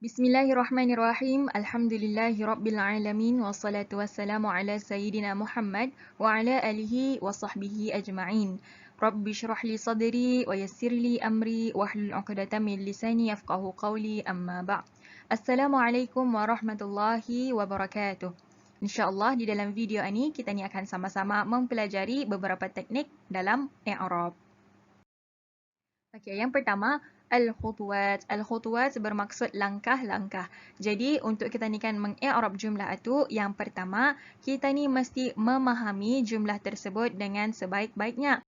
Bismillahirrahmanirrahim. Alhamdulillahi rabbil alamin wassalatu wassalamu ala sayyidina Muhammad wa ala alihi wa sahbihi ajma'in. Rabbi shrah li sadri wa yassir li amri wahlul 'uqdatam min lisani yafqahu qawli amma ba'd. Assalamualaikum warahmatullahi wabarakatuh. InsyaAllah di dalam video ini kita ni akan sama-sama mempelajari beberapa teknik dalam i'rab. Okey, yang pertama al-khutuwat. Al-khutuwat bermaksud langkah-langkah. Jadi untuk kita ni kan meng-i'rab jumlah itu, yang pertama kita ni mesti memahami jumlah tersebut dengan sebaik-baiknya.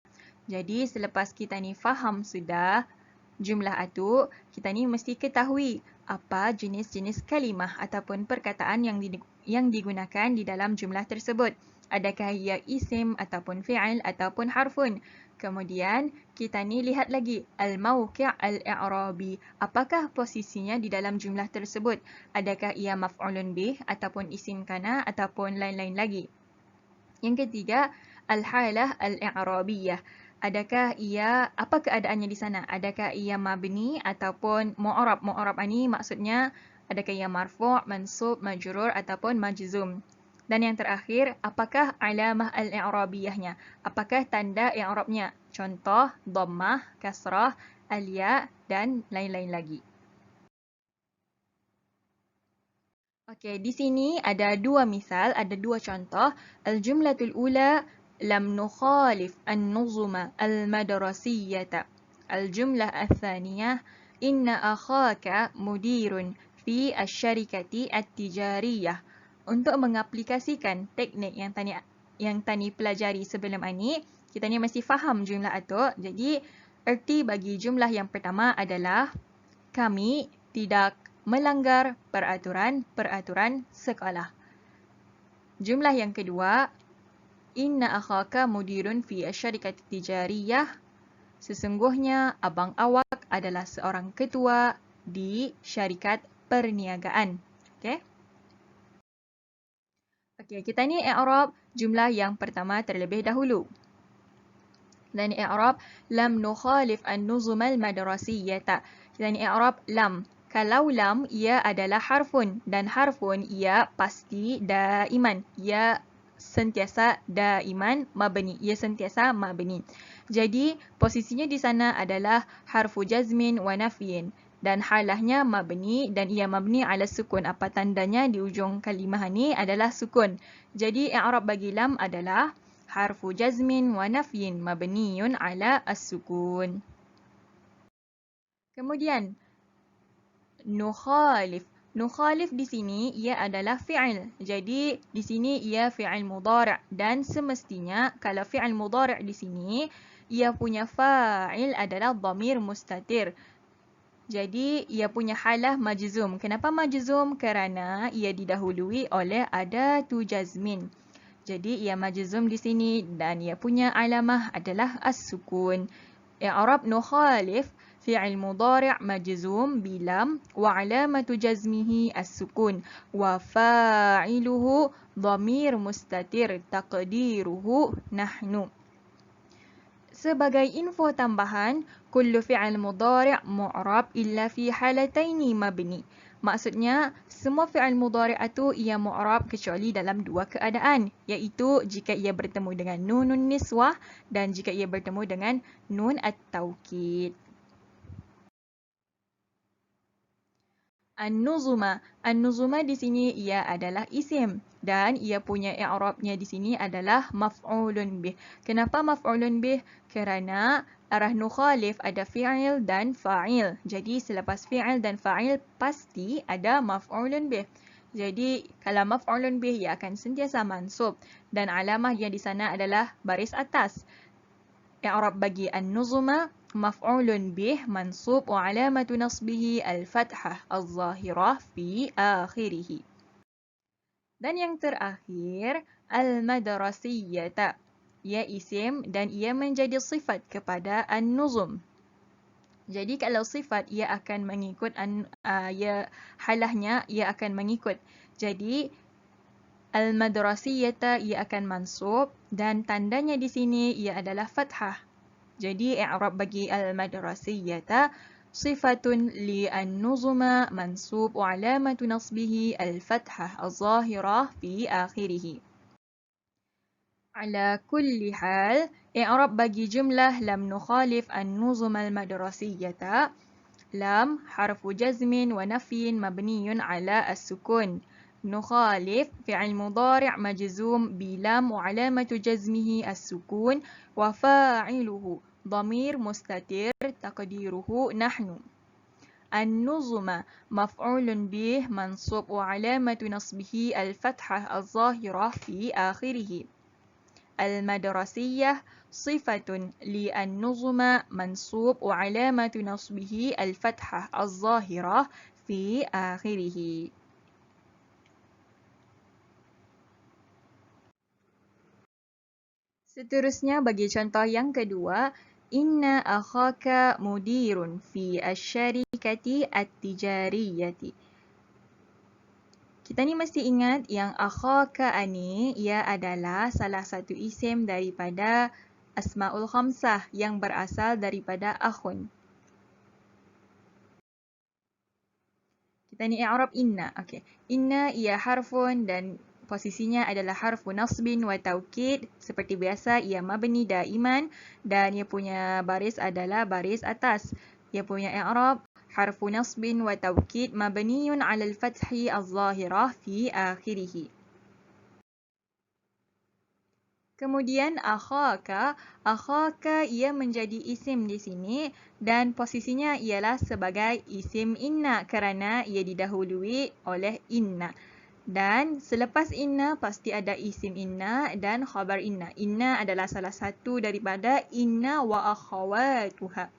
Jadi selepas kita ni faham sudah jumlah itu, kita ni mesti ketahui apa jenis-jenis kalimah ataupun perkataan yang digunakan di dalam jumlah tersebut. Adakah ia isim ataupun fi'il ataupun harfun. Kemudian kita ni lihat lagi al-mawqi' al-i'rabi. Apakah posisinya di dalam jumlah tersebut? Adakah ia maf'ulun bih ataupun isim kana ataupun lain-lain lagi? Yang ketiga, al-halah al-i'rabiyah. Adakah ia, apa keadaannya di sana? Adakah ia mabni ataupun mu'rab? Mu'rab ini maksudnya adakah ia marfu', mansub, majrur ataupun majzum? Dan yang terakhir, apakah alamah al-i'rabiyahnya? Apakah tanda i'rabnya? Contoh, dhammah, kasrah, al-ya dan lain-lain lagi. Okey, di sini ada dua misal, ada dua contoh. Al-jumlatul ula lam nukhalif an-nuzuma al-madrasiyyata. Al-jumlah al-thaniyah inna akhaka mudirun fi asy-syarikati at-tijariyah. Untuk mengaplikasikan teknik yang tani pelajari sebelum ini, kita ni mesti faham jumlah itu. Jadi, erti bagi jumlah yang pertama adalah kami tidak melanggar peraturan sekolah. Jumlah yang kedua, inna akhaka mudirun fi asy-syarikati tijariyah. Sesungguhnya abang awak adalah seorang ketua di syarikat perniagaan. Okey? Okey, kita ni i'rab jumlah yang pertama terlebih dahulu. Dan i'rab lam nukhalif an-nuzum al-madrasiyyata. Kita ni i'rab lam. Kalau lam, ia adalah harfun. Dan harfun, ia pasti daiman. Ia sentiasa daiman mabni. Ia sentiasa mabni. Jadi, posisinya di sana adalah harfu jazmin wa nafyin. Dan halahnya mabni dan ia mabni ala sukun. Apa tandanya di ujung kalimah ni adalah sukun. Jadi, i'rab bagi lam adalah harfu jazmin wa nafyin mabniyun ala as-sukun. Kemudian, nukhalif. Nukhalif di sini ia adalah fi'il. Jadi di sini ia fi'il mudhari' dan semestinya kalau fi'il mudhari' di sini ia punya fa'il adalah dhamir mustatir. Jadi ia punya halah majzum. Kenapa majzum? Kerana ia didahului oleh adatu jazmin. Jadi ia majzum di sini dan ia punya alamah adalah as-sukun. I'rab nukhalif fi'il mudhari' majzum bilam wa alamatu jazmihi as-sukun wa fa'iluhu dhamir mustatir taqdiruhu nahnu. Sebagai info tambahan, kullu fi'il mudhari' mu'rab illa fi halataini mabni. Maksudnya, semua fi'il mudhari' itu ia mu'rab kecuali dalam dua keadaan, iaitu jika ia bertemu dengan nunun niswah dan jika ia bertemu dengan nun at-taukid. An-nuzuma. An-nuzuma di sini ia adalah isim dan ia punya i'rabnya di sini adalah maf'ulun bih. Kenapa maf'ulun bih? Kerana arah nukhalif ada fi'il dan fa'il. Jadi selepas fi'il dan fa'il pasti ada maf'ulun bih. Jadi kalau maf'ulun bih ia akan sentiasa mansub dan alamah dia di sana adalah baris atas. I'rab bagi an-nuzuma maf'ulun bih mansub wa alamatu nasbihi al-fathah al-zahirah fi akhirih. Dan yang terakhir, al-madrasiyyata. Ia isim dan ia menjadi sifat kepada an-nuzum. Jadi kalau sifat ia akan mengikut halahnya ia akan mengikut. Jadi al-madrasiyyata ia akan mansub dan tandanya di sini ia adalah fathah. Jadi i'rab bagi al-madrasiyyata صفة للنظم منصوب وعلامة نصبه الفتحة الظاهرة في آخره. على كل حال، إعراب bagi jumlah لم نخالف النظم المدرسية. لم حرف جزم ونفي مبني على السكون. نخالف فعل مضارع مجزوم بلم وعلامة جزمه السكون وفاعله ضمير مستتر تقديره نحن. النظم مفعول به منصوب وعلامة نصبه الفتحة الظاهرة في آخره. المدرسية صفة للنظم منصوب وعلامة نصبه الفتحة الظاهرة في آخره. Seterusnya bagi contoh yang kedua, inna akhaka mudirun fi asyarikati at-tijariyati. Kita ni mesti ingat yang akhaka ni ia adalah salah satu isim daripada asmaul khamsah yang berasal daripada akhun. Kita ni i'rab inna. Okey. Inna ia harfun dan posisinya adalah harfu nasbin wa taukid. Seperti biasa ia mabni daiman dan ia punya baris adalah baris atas. Ia punya i'rab harfu nasbin wa taukid mabniun 'ala al-fathi az-zahirah fi akhirih. Kemudian akhaka ia menjadi isim di sini dan posisinya ialah sebagai isim inna kerana ia didahului oleh inna. Dan selepas inna pasti ada isim inna dan khabar inna. Inna adalah salah satu daripada inna wa akhawatuha.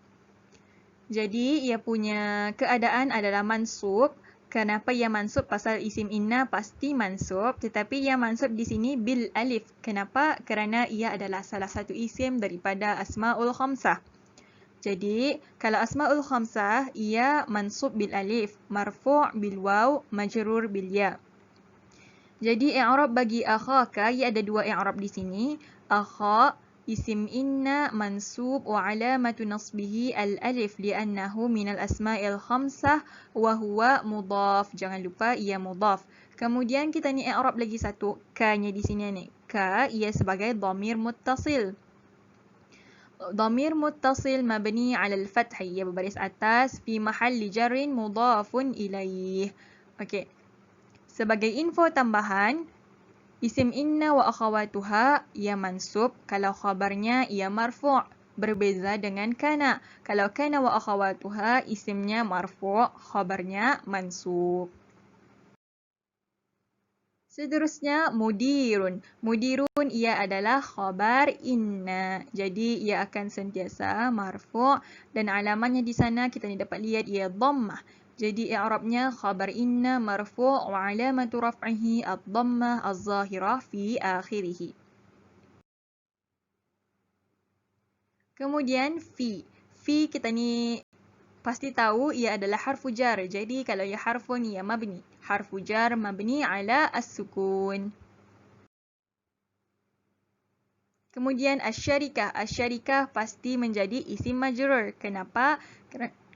Jadi ia punya keadaan adalah mansub. Kenapa ia mansub? Pasal isim inna pasti mansub, tetapi ia mansub di sini bil alif. Kenapa? Kerana ia adalah salah satu isim daripada asmaul khamsah. Jadi, kalau asmaul khamsah, ia mansub bil alif, marfu' bil waw, majrur bil ya. Jadi, i'rab bagi akhaka, ia ada dua i'rab di sini. Akha isim inna mansub wa alamatu nasbihi al-alif li'annahu minal asma'il khamsah wa huwa mudhaf. Jangan lupa ia mudhaf. Kemudian kita ni i'rab lagi satu. Ka-nya di sini ni. Ka ia sebagai dhamir muttasil. Dhamir muttasil mabni 'ala al-fath. Ia berbaris atas fi mahalli jarrin mudhafun ilaih. Okey. Sebagai info tambahan, isim inna wa akhawatuha ia mansub kalau khabarnya ia marfu'. Berbeza dengan kana. Kalau kana wa akhawatuha isimnya marfu', khabarnya mansub. Seterusnya mudirun. Mudirun ia adalah khabar inna. Jadi ia akan sentiasa marfu' dan alamannya di sana kita ni dapat lihat ia dhammah. Jadi i'rabnya khabar inna marfu' wa alamatu raf'ihi ad-dhammah az-zahirah fi akhirih. Kemudian fi. Fi kita ni pasti tahu ia adalah harfu jar. Jadi kalau ia harfun ia mabni. Harfu jar mabni ala as-sukun. Kemudian asyarikah. Asyarikah pasti menjadi isim majrur. Kenapa?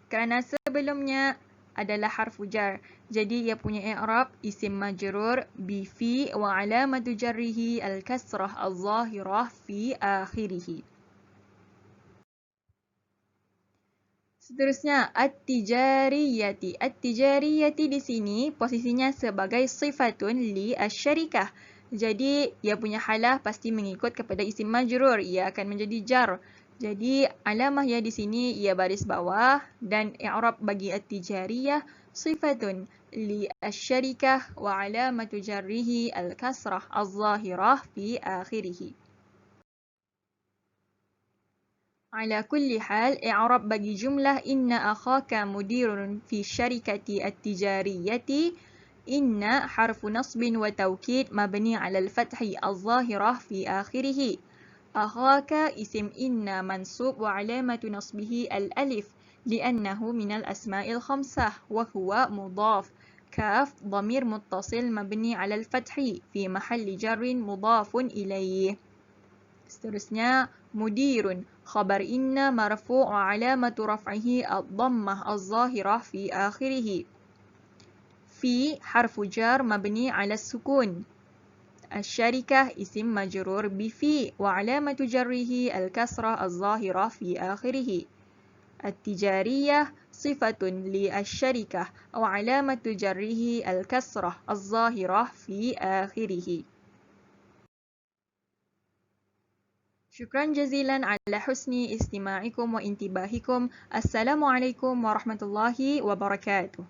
Kerana sebelumnya adalah harfu jar. Jadi ia punya i'rab isim majrur bi fi wa alamatu jarrihi al-kasrah az-zahirah fi akhirih. Seterusnya at-tijariyati. At-tijariyati di sini posisinya sebagai sifatun li asyarikah. Jadi ia punya halah pasti mengikut kepada isim majrur. Ia akan menjadi jar. Jadi alamah ya di sini ia baris bawah dan i'rab bagi at-tijariyah sifatun li asyarikah wa alamatu jarrihi al-kasrah az-zahirah fi akhirih. Ala kulli hal i'rab bagi jumlah inna akhaka mudirun fi syarikati at-tijariyati. Inna harfu nasbin wa taukid mabni 'ala al-fathi az-zahirah fi akhirih. أخاك اسم إن منصوب وعلامة نصبه الألف لأنه من الأسماء الخمسة وهو مضاف. كاف ضمير متصل مبني على الفتح في محل جر مضاف إليه. Seterusnya mudirun. خبر إن مرفوع وعلامة رفعه الضمة الظاهرة في آخره. في حرف جر مبني على السكون. الشركة اسم مجرور بفي وعلامة جره الكسرة الظاهرة في آخره. التجارية صفة للشركة وعلامة جره الكسرة الظاهرة في آخره. شكرا جزيلا على حسن استماعكم وانتباهكم. السلام عليكم ورحمة الله وبركاته.